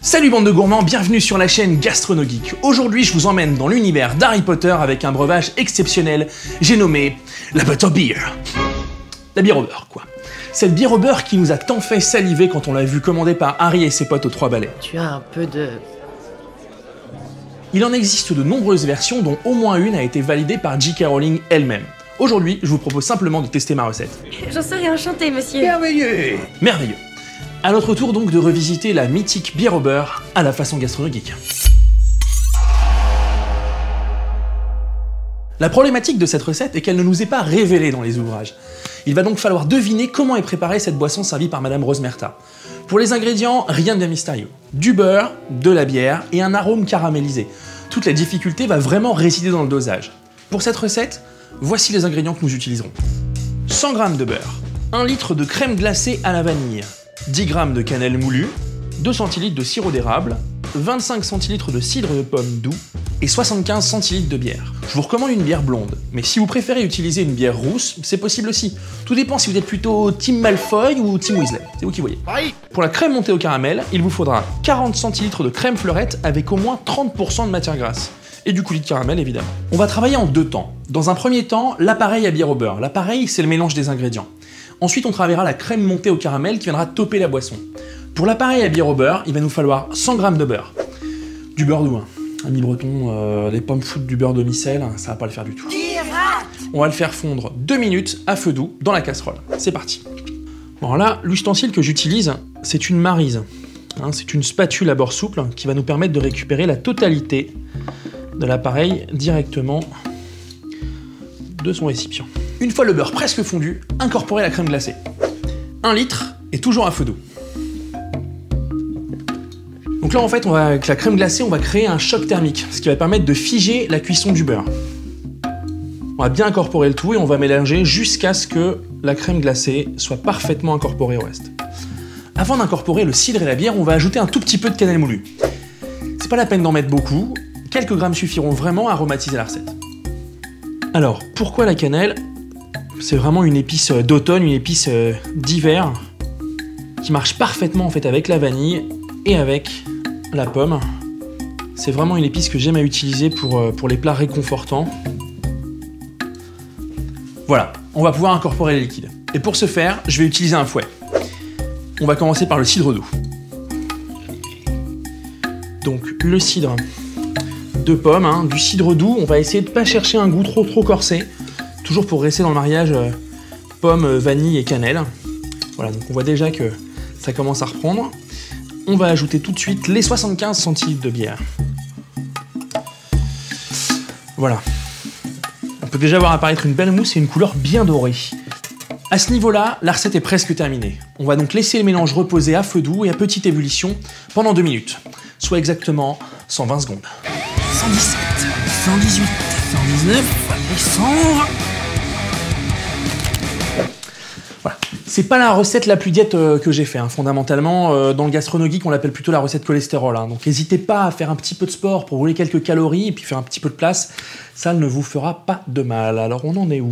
Salut bande de gourmands, bienvenue sur la chaîne GastronoGeek. Aujourd'hui je vous emmène dans l'univers d'Harry Potter avec un breuvage exceptionnel, j'ai nommé la Butterbeer. La bière au beurre quoi. Cette bière au beurre qui nous a tant fait saliver quand on l'a vu commandée par Harry et ses potes aux 3 balais. Tu as un peu de... Il en existe de nombreuses versions dont au moins une a été validée par J.K. Rowling elle-même. Aujourd'hui, je vous propose simplement de tester ma recette. J'en serais enchanté, monsieur. Merveilleux. Merveilleux. À notre tour donc de revisiter la mythique bière au beurre à la façon GastronoGeek. La problématique de cette recette est qu'elle ne nous est pas révélée dans les ouvrages. Il va donc falloir deviner comment est préparée cette boisson servie par Madame Rosmerta. Pour les ingrédients, rien de bien mystérieux. Du beurre, de la bière et un arôme caramélisé. Toute la difficulté va vraiment résider dans le dosage. Pour cette recette, voici les ingrédients que nous utiliserons. 100 g de beurre, 1 litre de crème glacée à la vanille, 10 g de cannelle moulue, 2 cl de sirop d'érable, 25 cl de cidre de pomme doux et 75 cl de bière. Je vous recommande une bière blonde, mais si vous préférez utiliser une bière rousse, c'est possible aussi. Tout dépend si vous êtes plutôt Team Malfoy ou Team Weasley, c'est vous qui voyez. Pour la crème montée au caramel, il vous faudra 40 cl de crème fleurette avec au moins 30% de matière grasse. Et du coulis de caramel évidemment. On va travailler en 2 temps. Dans un premier temps, l'appareil à bière au beurre. L'appareil, c'est le mélange des ingrédients. Ensuite, on travaillera la crème montée au caramel qui viendra topper la boisson. Pour l'appareil à bière au beurre, il va nous falloir 100 g de beurre. Du beurre doux, hein. Ami breton, les pommes foutent du beurre demi-sel, ça va pas le faire du tout. On va le faire fondre 2 minutes à feu doux dans la casserole. C'est parti. Bon là, l'ustensile que j'utilise, c'est une maryse. Hein, c'est une spatule à bord souple qui va nous permettre de récupérer la totalité de l'appareil directement de son récipient. Une fois le beurre presque fondu, incorporez la crème glacée. 1 litre et toujours à feu doux. Donc là en fait, avec la crème glacée, on va créer un choc thermique, ce qui va permettre de figer la cuisson du beurre. On va bien incorporer le tout et on va mélanger jusqu'à ce que la crème glacée soit parfaitement incorporée au reste. Avant d'incorporer le cidre et la bière, on va ajouter un tout petit peu de cannelle moulue. C'est pas la peine d'en mettre beaucoup, quelques grammes suffiront vraiment à aromatiser la recette. Alors, pourquoi la cannelle? C'est vraiment une épice d'automne, une épice d'hiver, qui marche parfaitement en fait avec la vanille et avec la pomme. C'est vraiment une épice que j'aime à utiliser pour les plats réconfortants. Voilà, on va pouvoir incorporer les liquides. Et pour ce faire, je vais utiliser un fouet. On va commencer par le cidre doux. Donc le cidre de pomme, hein, du cidre doux, on va essayer de ne pas chercher un goût trop corsé, toujours pour rester dans le mariage pomme, vanille et cannelle. Voilà, donc on voit déjà que ça commence à reprendre. On va ajouter tout de suite les 75 cl de bière. Voilà. On peut déjà voir apparaître une belle mousse et une couleur bien dorée. À ce niveau-là, la recette est presque terminée. On va donc laisser le mélange reposer à feu doux et à petite ébullition pendant 2 minutes, soit exactement 120 secondes. 117, 118, 119 et 120. Voilà. C'est pas la recette la plus diète que j'ai fait, hein. Fondamentalement, dans le GastronoGeek, on l'appelle plutôt la recette cholestérol. Hein. Donc n'hésitez pas à faire un petit peu de sport pour brûler quelques calories et puis faire un petit peu de place. Ça ne vous fera pas de mal. Alors on en est où?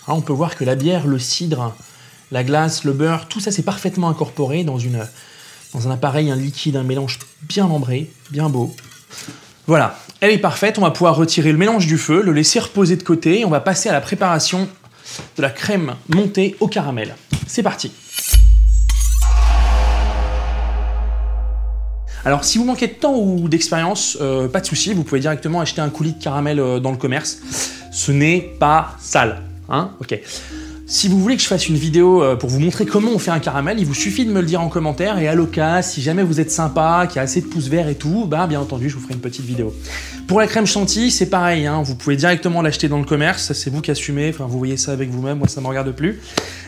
On peut voir que la bière, le cidre, la glace, le beurre, tout ça c'est parfaitement incorporé dans un appareil, un liquide, un mélange bien membré, bien beau. Voilà, elle est parfaite, on va pouvoir retirer le mélange du feu, le laisser reposer de côté et on va passer à la préparation de la crème montée au caramel. C'est parti. Alors si vous manquez de temps ou d'expérience, pas de souci, vous pouvez directement acheter un coulis de caramel dans le commerce. Ce n'est pas sale. Hein, ok. Si vous voulez que je fasse une vidéo pour vous montrer comment on fait un caramel, il vous suffit de me le dire en commentaire et à l'occasion, si jamais vous êtes sympa, qu'il y a assez de pouces verts et tout, bah bien entendu, je vous ferai une petite vidéo. Pour la crème chantilly, c'est pareil, hein, vous pouvez directement l'acheter dans le commerce, c'est vous qui assumez, enfin vous voyez ça avec vous-même, moi ça ne me regarde plus.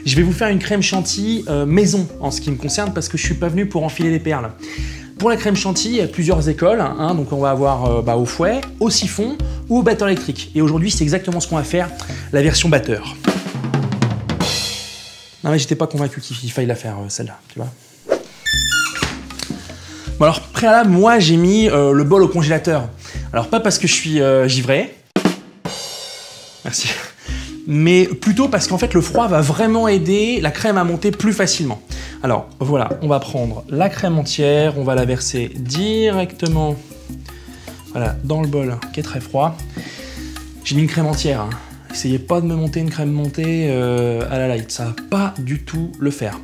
Je vais vous faire une crème chantilly maison en ce qui me concerne parce que je suis pas venu pour enfiler les perles. Pour la crème chantilly, il y a plusieurs écoles, hein, donc on va avoir au fouet, au siphon ou au batteur électrique. Et aujourd'hui, c'est exactement ce qu'on va faire, la version batteur. Non mais j'étais pas convaincu qu'il faille la faire celle-là, tu vois. Bon alors, préalable, moi j'ai mis le bol au congélateur. Alors pas parce que je suis givré, merci, mais plutôt parce qu'en fait le froid va vraiment aider la crème à monter plus facilement. Alors voilà, on va prendre la crème entière, on va la verser directement voilà, dans le bol qui est très froid. J'ai mis une crème entière, hein. Essayez pas de me monter une crème montée à la light, ça va pas du tout le faire.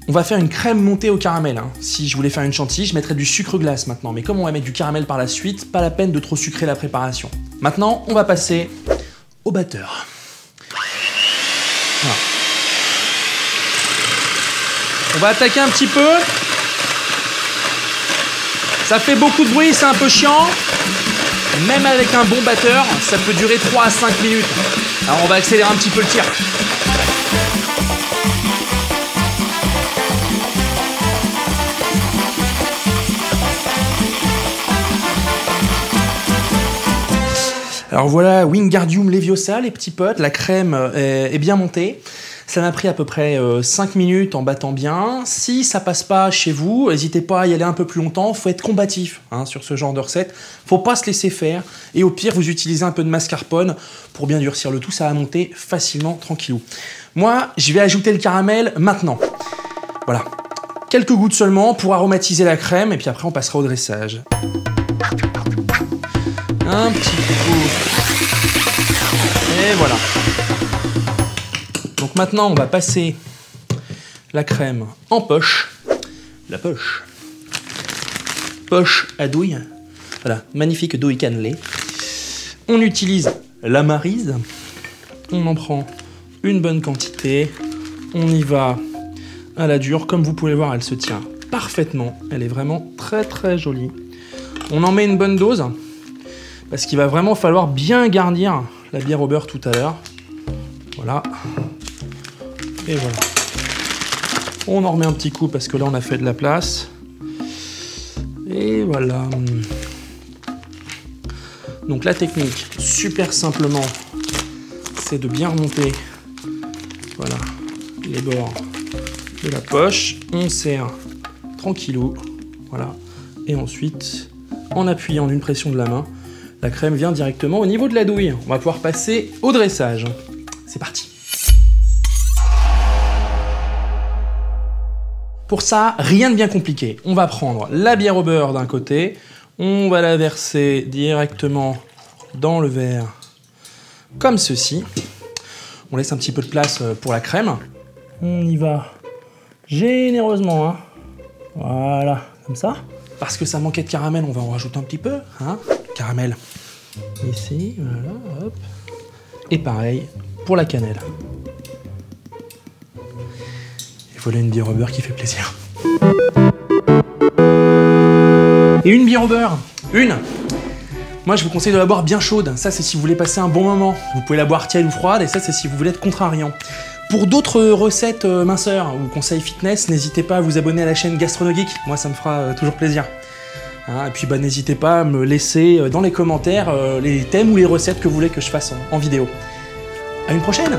On va faire une crème montée au caramel. Hein. Si je voulais faire une chantilly, je mettrais du sucre glace maintenant. Mais comme on va mettre du caramel par la suite, pas la peine de trop sucrer la préparation. Maintenant, on va passer au batteur. Voilà. On va attaquer un petit peu. Ça fait beaucoup de bruit, c'est un peu chiant. Même avec un bon batteur, ça peut durer 3 à 5 minutes. Alors on va accélérer un petit peu le tir. Alors voilà, Wingardium Leviosa, les petits potes, la crème est bien montée. Ça m'a pris à peu près 5 minutes en battant bien. Si ça passe pas chez vous, n'hésitez pas à y aller un peu plus longtemps. Faut être combatif hein, sur ce genre de recette. Faut pas se laisser faire. Et au pire, vous utilisez un peu de mascarpone pour bien durcir le tout. Ça va monter facilement, tranquillou. Moi, je vais ajouter le caramel maintenant. Voilà. Quelques gouttes seulement pour aromatiser la crème. Et puis après, on passera au dressage. Un petit coup. Et voilà. Donc maintenant, on va passer la crème en poche. La poche. Poche à douille. Voilà, magnifique douille cannelée. On utilise la maryse. On en prend une bonne quantité. On y va à la dure. Comme vous pouvez le voir, elle se tient parfaitement. Elle est vraiment très très jolie. On en met une bonne dose. Parce qu'il va vraiment falloir bien garnir la bière au beurre tout à l'heure. Voilà. Et voilà. On en remet un petit coup parce que là on a fait de la place. Et voilà. Donc la technique, super simplement, c'est de bien remonter voilà, les bords de la poche. On serre tranquillou. Voilà. Et ensuite, en appuyant d'une pression de la main, la crème vient directement au niveau de la douille. On va pouvoir passer au dressage. C'est parti. Pour ça, rien de bien compliqué. On va prendre la bière au beurre d'un côté. On va la verser directement dans le verre comme ceci. On laisse un petit peu de place pour la crème. On y va généreusement. Hein. Voilà, comme ça. Parce que ça manquait de caramel, on va en rajouter un petit peu. Hein. Caramel. Ici, voilà, hop. Et pareil pour la cannelle. Et voilà une bière au beurre qui fait plaisir. Et une bière au beurre. Une. Moi, je vous conseille de la boire bien chaude. Ça, c'est si vous voulez passer un bon moment. Vous pouvez la boire tiède ou froide, et ça, c'est si vous voulez être contrariant. Pour d'autres recettes minceurs ou conseils fitness, n'hésitez pas à vous abonner à la chaîne Gastronogeek. Moi, ça me fera toujours plaisir. Hein, et puis, bah, n'hésitez pas à me laisser dans les commentaires les thèmes ou les recettes que vous voulez que je fasse en vidéo. À une prochaine!